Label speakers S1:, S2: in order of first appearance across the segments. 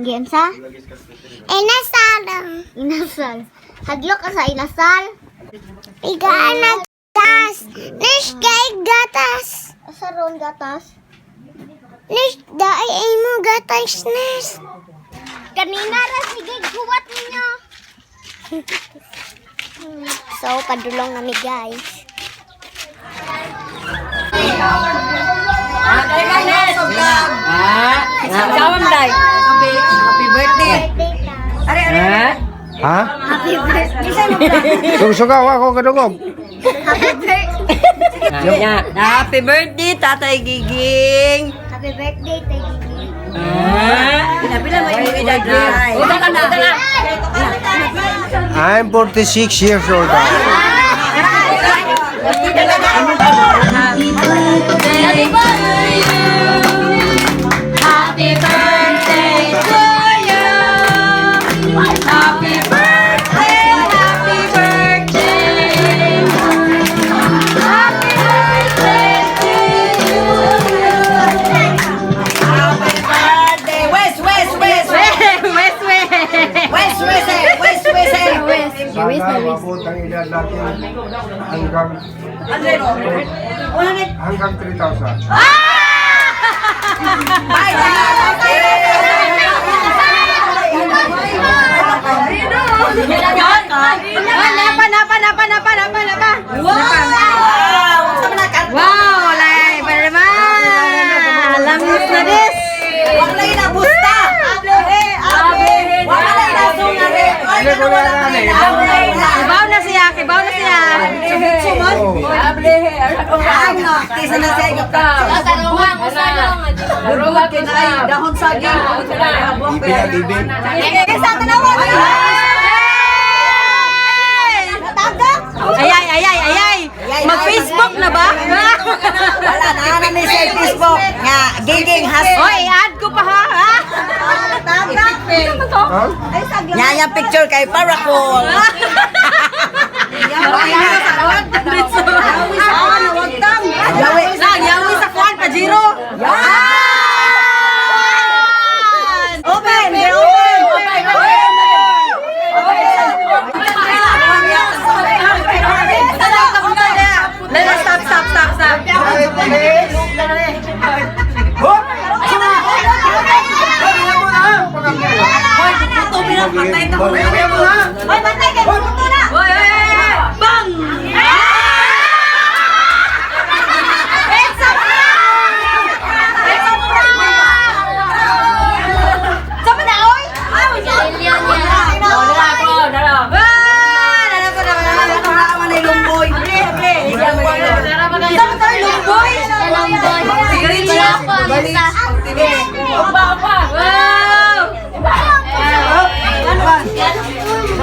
S1: Gensa? Inasal. Inasal. Hadlo ka sa inasal? Igaan na gatas. Nish kay gatas. Asa ron gatas? Nish daay ay mo gatas nish. Kanina ra sige guwat ninyo. So padulong nami guys.
S2: Sawam day. Happy birthday.
S3: Ha?
S1: Happy birthday.
S3: Susugaw ako kadungog.
S1: Happy birthday.
S2: Happy birthday, Tatay Giging.
S1: Happy birthday, Tegi.
S2: Pila mo yung edad day.
S3: I'm 46 years old.
S4: Happy birthday to you. Happy birthday to you. Happy birthday, happy birthday. Happy birthday to you.
S2: Happy birthday. West.
S3: Sana mabot ang edad natin hanggang 3,000.
S2: Wow, lay, para naman. Lamis na dis. Wag lagi na busta. Wag lagi na sungare. Kibaw na siya. Ano, kisa na siya ikaw. Burugat kinay, dahon saging.
S3: Pinatibig.
S2: Kisa tanawan. Ayay. Mag-Facebook na ba? Wala na namin sa Facebook. Nga, Giging has. Hoy, i-add ko pa ha. Yaya picture kay Paracol. Yawi sa kuwan pa Jiro. Open. Stop.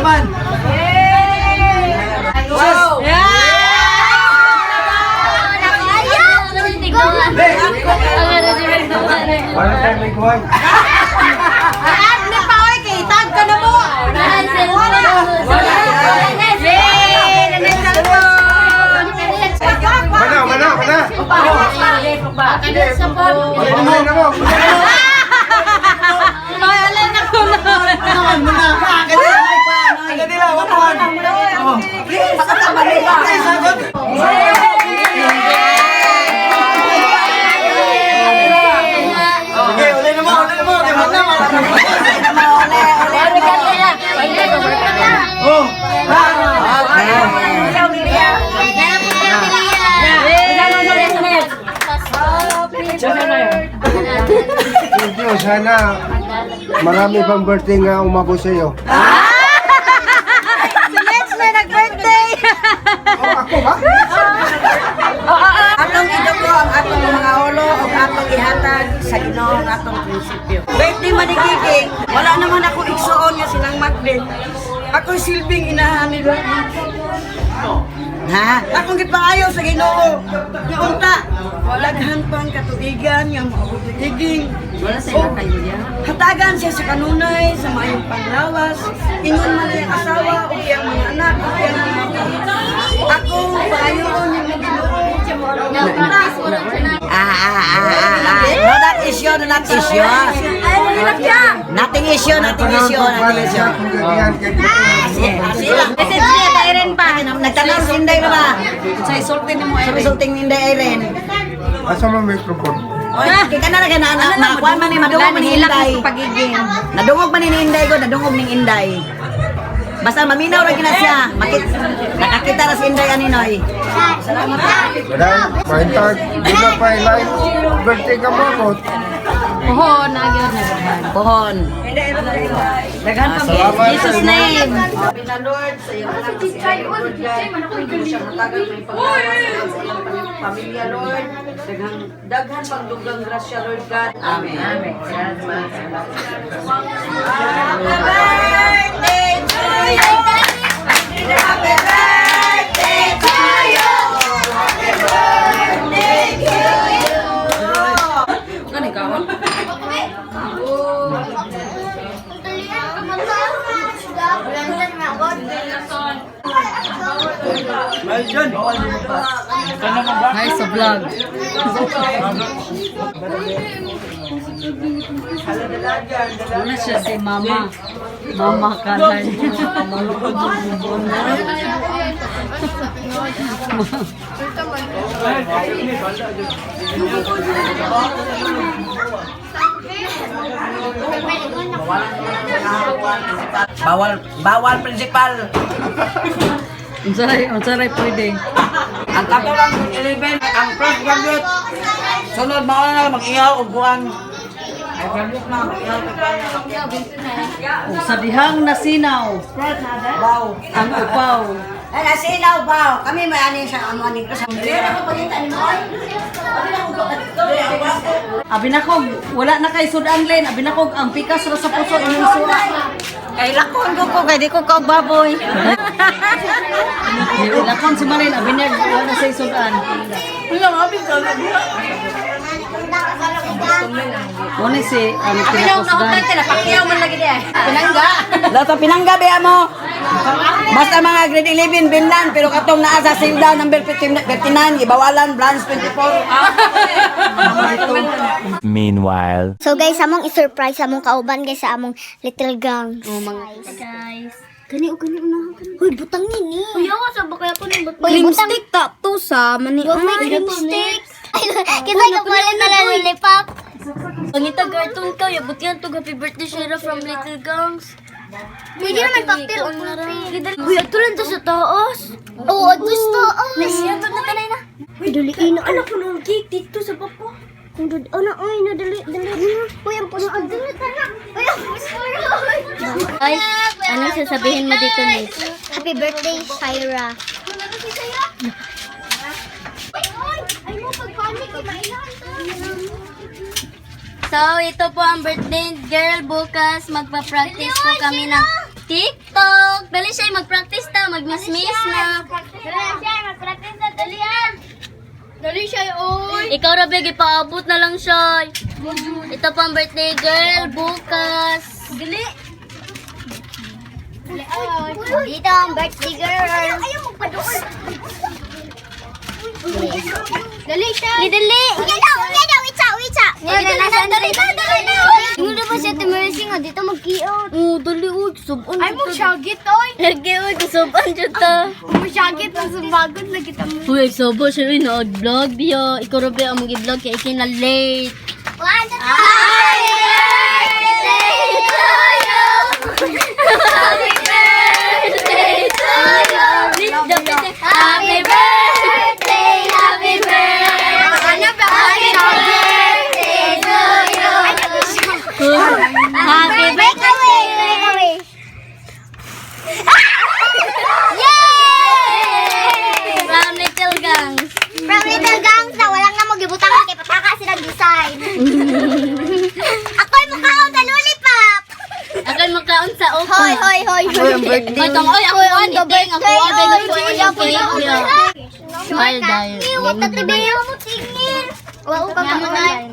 S2: Bang!
S3: Wala tayo may kuhay.
S2: Tag ka na mo!
S3: Mana. Ano mo? Thank you. Sana marami pang birthday nga umabot sa iyo.
S2: Si Lex na nag-birthday!
S3: Ako ba?
S2: Atong idugo ang atong mga ulo o atong ihatag sa Ginoo ang atong prinsipyo. Birthday man ni Giging, wala naman ako igsuon nga silang magbit. Ako silbing inahan nila. Ha? Akong gipaayaw sa Ginoo. Nga unta, laghan pang katuigan nga maabot ni Giging. Wala sa kayo niya. Hatagan siya sa kanunay, sa mayong panglawas. Ingon man ang asawa o iyang mga anak o iyang mga ako, paayaw niya na Ginoo. No, that is yun.
S4: hilak siya.
S2: Nothing issue, nothing issue, nothing issue. Sila.
S4: Message niya kay Irene pa.
S2: Nagtanong si Inday na ba?
S4: Sa isultin mo
S2: Sa resulting ni Inday Irene.
S3: Asa mo microphone?
S2: Oy, kaya na lang na kuan man ni madungog man ni Inday.
S4: Pagiging.
S2: Nadungog man ni Inday ko, nadungog ning Inday. Basta maminaw ra gina siya. Nakakita ra si Inday aninoy.
S3: Madam, mahintag. Di na pa ilang birthday ka mo ako.
S4: Oo, nagyan na gahan.
S2: Pohon.
S4: Daghan pa.
S3: Salamat.
S4: Jesus name.
S2: Na Lord, sa iyong anak si Lord God, hindi siya matagal may paglawas sa iyong pamilya, Lord. Daghan pagdugang grasya, Lord God. Amen. Amen. Happy birthday to you! Happy birthday to you! Happy birthday to you! Ano ikaw?
S4: Hi sa vlog. Ano siya si Mama? Mama kanan.
S2: Bawal principal.
S4: Unsaray pwede.
S2: Ang kapilang 11, ang first graduate. Sunod mo na mag-ihaw o buwan. Ay graduate na mag-ihaw o buwan.
S4: Sa dihang nasinaw.
S2: Wow.
S4: Ang upaw.
S2: Ay, nasinaw ba? Kami may aning sa amuaning ko sa...
S4: Abinakog, wala na kay Sudan Len. Abinakog, ang pikas ra sa puso inyong suwa.
S2: Kay lakon ko kay di ko kag baboy.
S4: Lakon si Marin, abinag, wala na sa Sudan. Muna si, kinakusdan.
S2: Napakyaw man lagi di ay. Pinangga. Lato pinangga ba mo? Basta mga grade 11 binlan pero katong naa sa silda number 59 ibawalan branch 24.
S5: Meanwhile.
S1: So guys, among i-surprise among kauban guys sa among little gangs. Oh mga guys. Gani o gani na. Hoy, butang ni. Hoy, ako sa bakay ako ni butang. Cream stick ta to sa mani. Cream stick. Kita ko pala na lollipop.
S6: Pangita cartoon ka, yabot yan to happy birthday Shira from Little Gangs.
S1: Pwede na mag-cocktail o
S6: Uy, ato lang to sa taas.
S1: Oo, gusto.
S6: Nasiyan to na kanay na.
S1: Uy, dali ina. Anak ko ng cake dito sa papa. Kung dali, anak, ay, nadali, dali. Uy, ang puso. Dali, anak. Uy, ang puso.
S6: Ay, anong sasabihin mo dito, Nick?
S1: Happy birthday, Shira. Ay, mo, pag-panic, mainan to.
S6: So, ito po ang birthday girl. Bukas, magpa-practice po kami ng TikTok. Dali siya, mag-practice ta, mag-miss-miss na.
S1: Dali siya, mag-practice na, dali yan. Dali siya, oy.
S6: Ikaw, Rabi, ipaabot na lang siya. Ito po ang birthday girl. Bukas.
S1: Dali. Dito ang birthday girl. Ayaw magpadoon. Dali siya.
S6: Dali.
S1: Yan daw, witsa. Dali na.
S6: Hindi ba siya timersi nga dito mag-i-out? Oo, dali. Uy, subon.
S1: Ay mo syagit, oy.
S6: Lagi, uy, subon dyan ta.
S1: Mo syagit na sumbagod na kita mo.
S6: Uy, sobo siya rin vlog biya. Ikaw Rabi ang mag-i-vlog kaya ikinalate.
S1: One, two, three. Happy birthday to you.
S6: Happy birthday, happy birthday.
S1: Ano ba? Happy birthday to you.
S6: Happy
S1: Break away. Yay!
S6: From Little Gangs.
S1: From Little Gangs na walang na mo gibutang kay pataka silang design. Ako'y mukhaon sa lollipop.
S6: Akan makaon sa opa.
S1: Hoy.
S6: Matang, oy, ako an iting. Ako abay ko yung cake niya. Ay, dahil.
S1: Iwat na tibi mo tingin. Wow, pa ka na.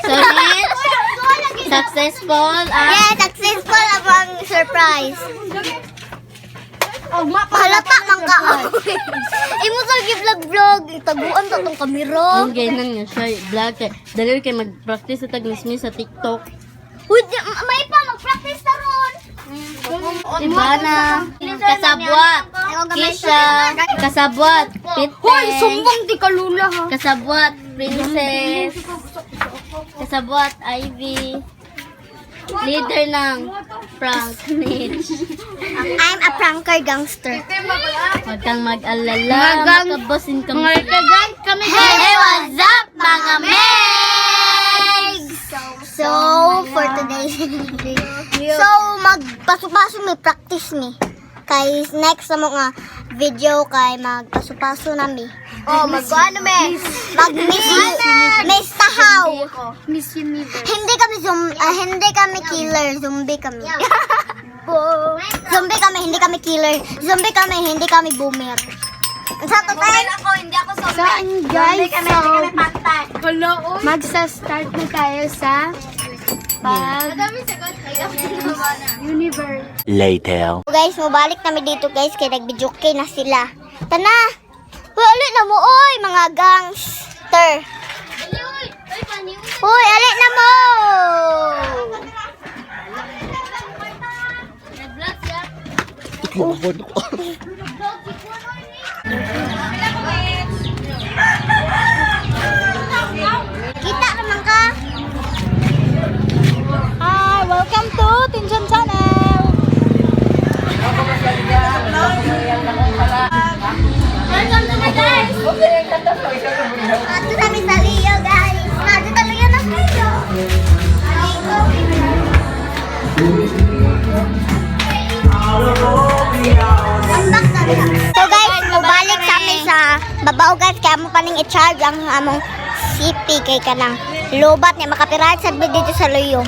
S6: So, next, successful.
S1: Yeah, successful ang surprise. Halata man ka. Imo sa vlog. Taguan ta tong kamera.
S6: Ang ganyan nga siya, vlog kay. Dali kay mag-practice sa tagmismis sa TikTok.
S1: Uy, may pa mag-practice ta ron.
S6: Ibana, kasabwat, Kisha, kasabwat,
S1: Hoy,
S6: Piteng,
S1: sumbong di ka lula ha.
S6: kasabwat, Princess, kasabwat, Ivy, leader ng prank niche.
S1: I'm a pranker gangster.
S6: Huwag kang mag-alala, makabosin kami.
S1: kami Hey, what's up mga megs? So, for today's video, magpaso-paso may practice mi. Kay next na mo nga video kay magpaso-paso na mi. Oh, magkuano mi? Miss Tahaw. Miss Universe. Hindi kami killer, zombie kami. Zombie kami, hindi kami killer. Zombie kami, hindi kami boomer. Sa total ako, hindi ako zombie. Saan guys? Hindi kami patay. Magsa-start na tayo sa Universe.
S5: Later.
S1: Guys, mabalik kami dito guys kay nag-videoke na sila. Tana! Uy, na mo oy, mga gangster. Uy, alit na mo! Kita naman ka. Hi, welcome to Tinjan Channel. Welcome to my guys. Ato kami sa Leo guys. Ato talaga na kayo. So guys, mabalik sa amin sa babaw guys. Kaya mo pa ning i-charge ang among CP kay kanang lobat niya makapirate sa dito sa Loyo.